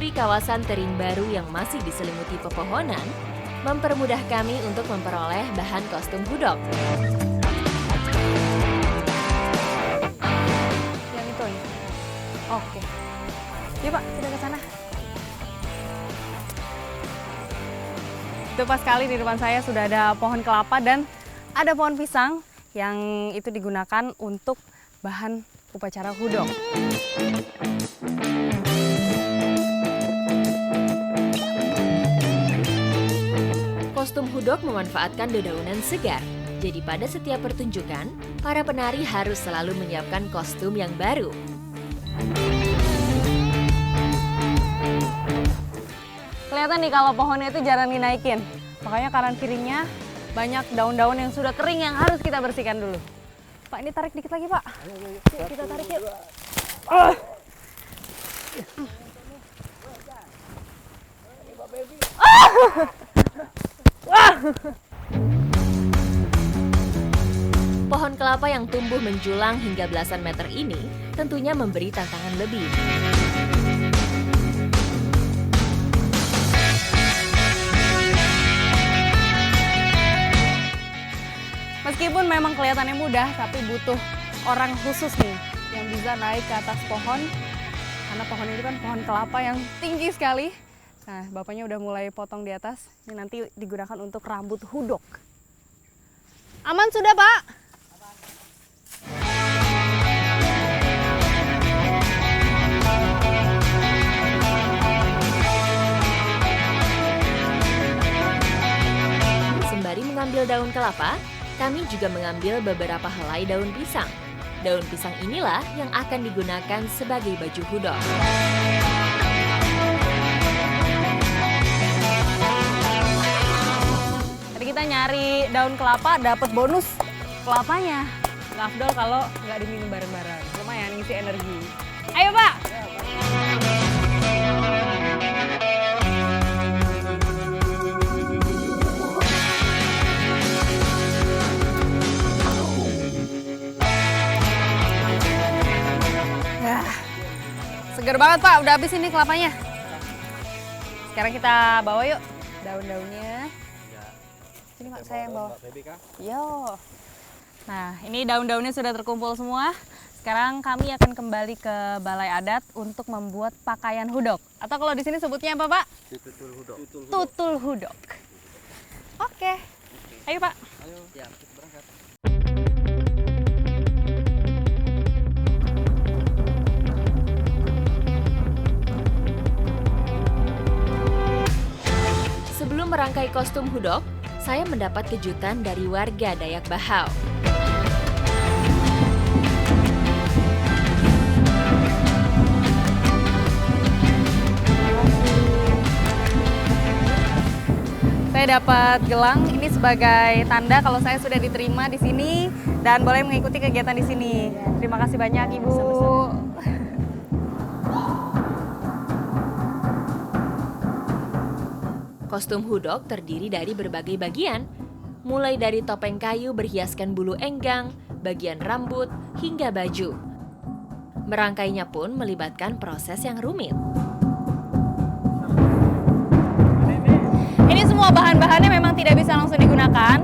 Menyusuri kawasan Tering Baru yang masih diselimuti pepohonan, mempermudah kami untuk memperoleh bahan kostum hudok. Yang itu ya? Oke. Yuk Pak, kita ke sana. Tepat sekali di depan saya sudah ada pohon kelapa dan ada pohon pisang yang itu digunakan untuk bahan upacara hudok. Kostum hudok memanfaatkan dedaunan segar. Jadi pada setiap pertunjukan, para penari harus selalu menyiapkan kostum yang baru. Kelihatan nih kalau pohonnya itu jarang dinaikin. Makanya kanan kirinya banyak daun-daun yang sudah kering yang harus kita bersihkan dulu. Pak, ini tarik dikit lagi, Pak. Yuk, kita tarik yuk. Pohon kelapa yang tumbuh menjulang hingga belasan meter ini tentunya memberi tantangan lebih. Meskipun memang kelihatannya mudah, tapi butuh orang khusus nih yang bisa naik ke atas pohon. Karena pohon itu kan pohon kelapa yang tinggi sekali. Nah, bapaknya udah mulai potong di atas. Ini nanti digunakan untuk rambut hudok. Aman sudah, Pak? Sembari mengambil daun kelapa, kami juga mengambil beberapa helai daun pisang. Daun pisang inilah yang akan digunakan sebagai baju hudok. Tadi kita nyari daun kelapa, dapat bonus kelapanya. Nggak afdol kalau nggak diminum bareng-bareng. Lumayan ngisi energi. Ayo, Pak! Seger banget Pak, udah habis ini kelapanya. Sekarang kita bawa yuk daun-daunnya. Sini Pak, saya yang bawa. Yo. Nah, ini daun-daunnya sudah terkumpul semua. Sekarang kami akan kembali ke Balai Adat untuk membuat pakaian hudok. Atau kalau di sini sebutnya apa Pak? Tutul hudok. Tutul hudok. Oke. Ayo Pak. Ayo, ya, kita berangkat. Sebelum merangkai kostum hudok, saya mendapat kejutan dari warga Dayak Bahau. Saya dapat gelang ini sebagai tanda kalau saya sudah diterima di sini dan boleh mengikuti kegiatan di sini. Terima kasih banyak Ibu. Kostum hudok terdiri dari berbagai bagian, mulai dari topeng kayu berhiaskan bulu enggang, bagian rambut, hingga baju. Merangkainya pun melibatkan proses yang rumit. Ini semua bahan-bahannya memang tidak bisa langsung digunakan.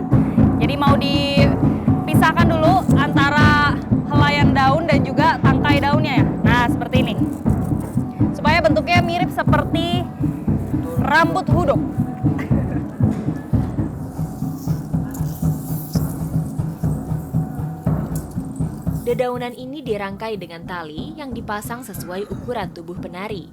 Jadi mau dipisahkan dulu antara helaian daun dan juga tangkai daunnya ya. Nah, seperti ini. Supaya bentuknya mirip seperti rambut hudok. Dedaunan ini dirangkai dengan tali yang dipasang sesuai ukuran tubuh penari.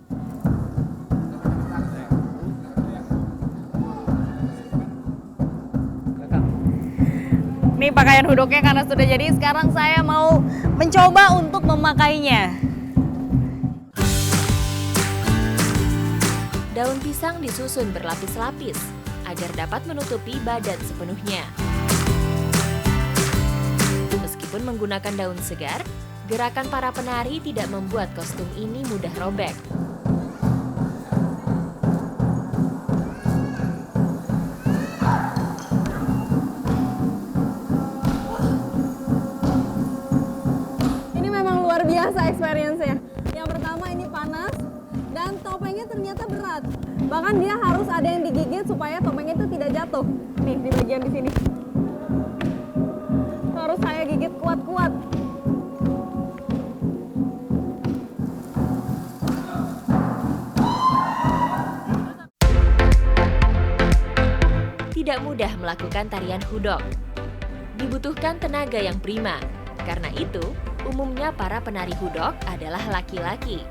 Ini pakaian hudoknya karena sudah jadi, sekarang saya mau mencoba untuk memakainya. Daun pisang disusun berlapis-lapis agar dapat menutupi badan sepenuhnya. Meskipun menggunakan daun segar, gerakan para penari tidak membuat kostum ini mudah robek. Ini memang luar biasa experience-nya. Yang pertama ini panas, Dan topengnya ternyata berat. Bahkan dia harus ada yang digigit supaya topengnya itu tidak jatuh. Nih di bagian di sini. Harus saya gigit kuat-kuat. Tidak mudah melakukan tarian hudok. Dibutuhkan tenaga yang prima. Karena itu, umumnya para penari hudok adalah laki-laki.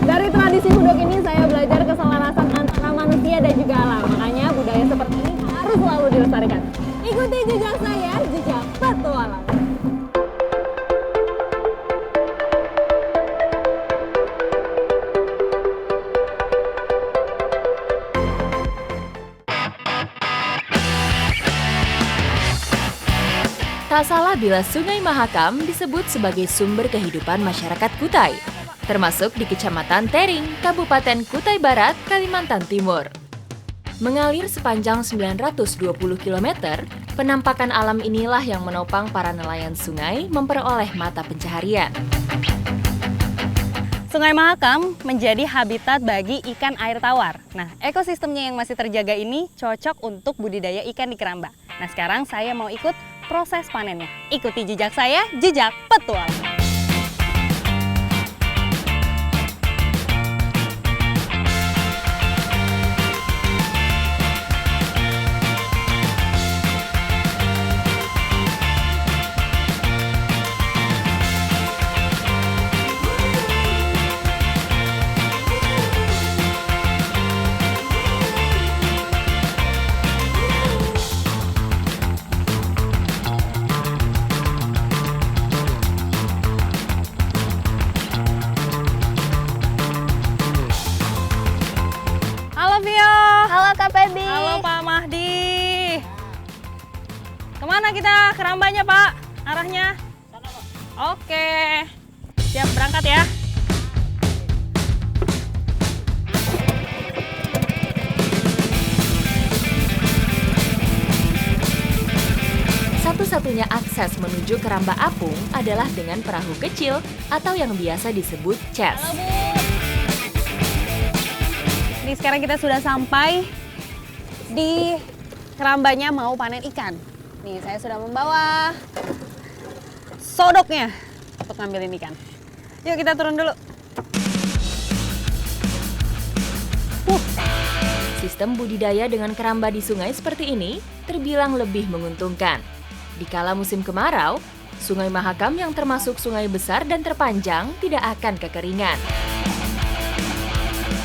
Dari tradisi hudok ini saya belajar keselarasan antara manusia dan juga alam. Makanya budaya seperti ini harus selalu dilestarikan. Ikuti jejak saya, jejak petualang. Tak salah bila Sungai Mahakam disebut sebagai sumber kehidupan masyarakat Kutai, termasuk di Kecamatan Tering, Kabupaten Kutai Barat, Kalimantan Timur. Mengalir sepanjang 920 km, penampakan alam inilah yang menopang para nelayan sungai memperoleh mata pencaharian. Sungai Mahakam menjadi habitat bagi ikan air tawar. Nah, ekosistemnya yang masih terjaga ini cocok untuk budidaya ikan di keramba. Nah, sekarang saya mau ikut proses panennya. Ikuti jejak saya, jejak petualang. Kemana kita kerambanya, Pak? Arahnya? Oke. Siap berangkat ya. Satu-satunya akses menuju Keramba Apung adalah dengan perahu kecil atau yang biasa disebut ces. Ini sekarang kita sudah sampai di kerambanya mau panen ikan. Nih, saya sudah membawa sodoknya untuk ngambilin ikan. Yuk kita turun dulu. Sistem budidaya dengan keramba di sungai seperti ini terbilang lebih menguntungkan. Di kala musim kemarau, Sungai Mahakam yang termasuk sungai besar dan terpanjang tidak akan kekeringan.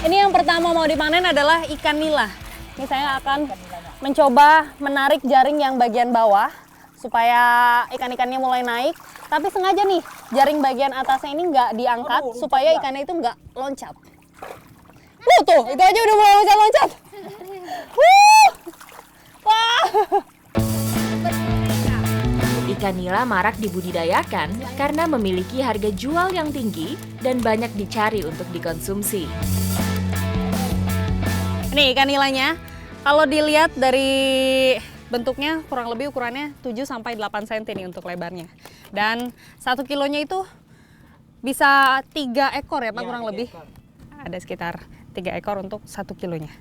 Ini yang pertama mau dipanen adalah ikan nila. Ini saya akan mencoba menarik jaring yang bagian bawah supaya ikan-ikannya mulai naik. Tapi sengaja nih, jaring bagian atasnya ini nggak diangkat supaya ikannya itu nggak loncat. Tuh, itu aja udah mulai loncat-loncat. Wah. Ikan nila marak dibudidayakan karena memiliki harga jual yang tinggi dan banyak dicari untuk dikonsumsi. Nih ikan nilanya, kalau dilihat dari bentuknya kurang lebih ukurannya 7-8 cm nih untuk lebarnya. Dan 1 kilonya itu bisa 3 ekor ya Pak, kurang lebih. Ada sekitar 3 ekor untuk 1 kilonya.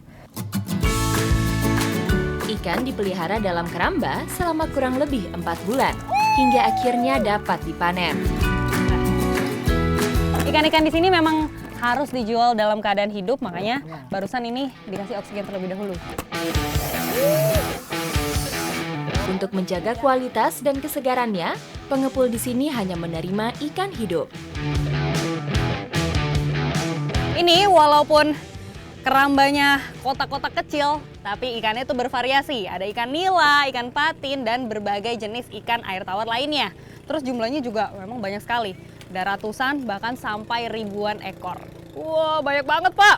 Ikan dipelihara dalam keramba selama kurang lebih 4 bulan, hingga akhirnya dapat dipanen. Ikan-ikan di sini memang harus dijual dalam keadaan hidup, makanya barusan ini dikasih oksigen terlebih dahulu. Untuk menjaga kualitas dan kesegarannya, pengepul di sini hanya menerima ikan hidup. Ini walaupun kerambanya kotak-kotak kecil, tapi ikannya itu bervariasi. Ada ikan nila, ikan patin, dan berbagai jenis ikan air tawar lainnya. Terus jumlahnya juga memang banyak sekali. Ada ratusan, bahkan sampai ribuan ekor. Wah, banyak banget, Pak!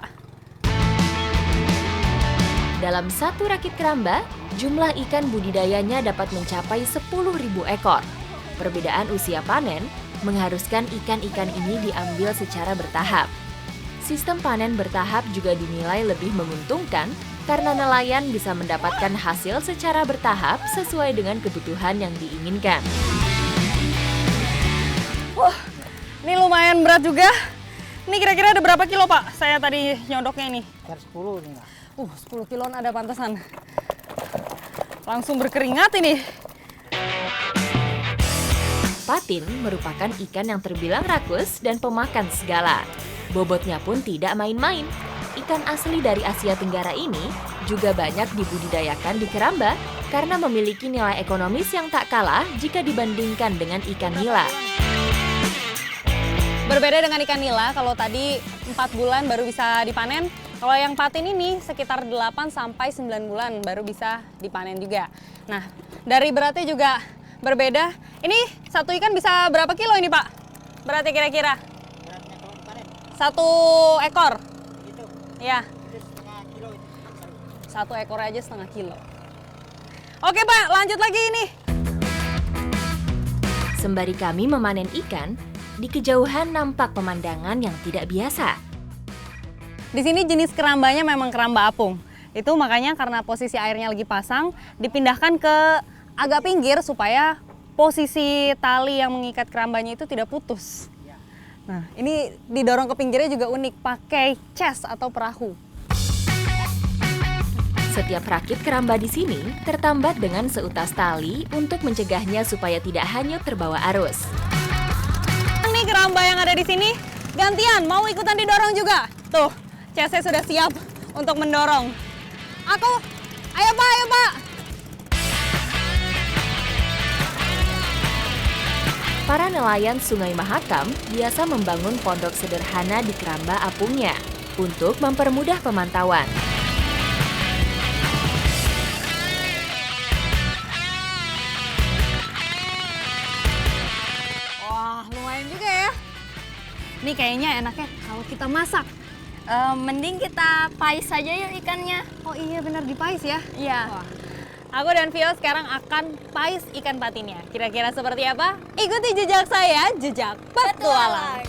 Dalam satu rakit keramba, jumlah ikan budidayanya dapat mencapai 10.000 ekor. Perbedaan usia panen mengharuskan ikan-ikan ini diambil secara bertahap. Sistem panen bertahap juga dinilai lebih menguntungkan karena nelayan bisa mendapatkan hasil secara bertahap sesuai dengan kebutuhan yang diinginkan. Wah, ini lumayan berat juga. Ini kira-kira ada berapa kilo, Pak? Saya tadi nyodoknya ini. 10 nih, Kak. 10 kiloan ada pantesan. Langsung berkeringat ini. Patin merupakan ikan yang terbilang rakus dan pemakan segala. Bobotnya pun tidak main-main. Ikan asli dari Asia Tenggara ini juga banyak dibudidayakan di Keramba karena memiliki nilai ekonomis yang tak kalah jika dibandingkan dengan ikan nila. Berbeda dengan ikan nila, kalau tadi 4 bulan baru bisa dipanen. Kalau yang patin ini sekitar 8 sampai 9 bulan baru bisa dipanen juga. Nah, dari beratnya juga berbeda. Ini satu ikan bisa berapa kilo ini, Pak? Beratnya kira-kira? Beratnya kalau dipanen. 1 ekor? Gitu. Ya, Itu setengah kilo itu. 1 ekor aja setengah kilo. Oke, Pak, lanjut lagi ini. Sembari kami memanen ikan, di kejauhan nampak pemandangan yang tidak biasa. Di sini jenis kerambanya memang keramba apung. Itu makanya karena posisi airnya lagi pasang, dipindahkan ke agak pinggir supaya posisi tali yang mengikat kerambanya itu tidak putus. Nah, ini didorong ke pinggirnya juga unik, pakai chest atau perahu. Setiap rakit keramba di sini tertambat dengan seutas tali untuk mencegahnya supaya tidak hanyut terbawa arus. Ini keramba yang ada di sini, gantian mau ikutan didorong juga. Tuh, chestnya sudah siap untuk mendorong. Ayo Pak. Para nelayan Sungai Mahakam biasa membangun pondok sederhana di keramba apungnya untuk mempermudah pemantauan. Wah, lumayan juga ya. Ini kayaknya enaknya kalau kita masak. Mending kita pais saja yuk ikannya. Oh iya, benar dipais ya. Iya. Wah. Aku dan Vio sekarang akan pais ikan patinnya. Kira-kira seperti apa? Ikuti jejak saya, jejak petualang.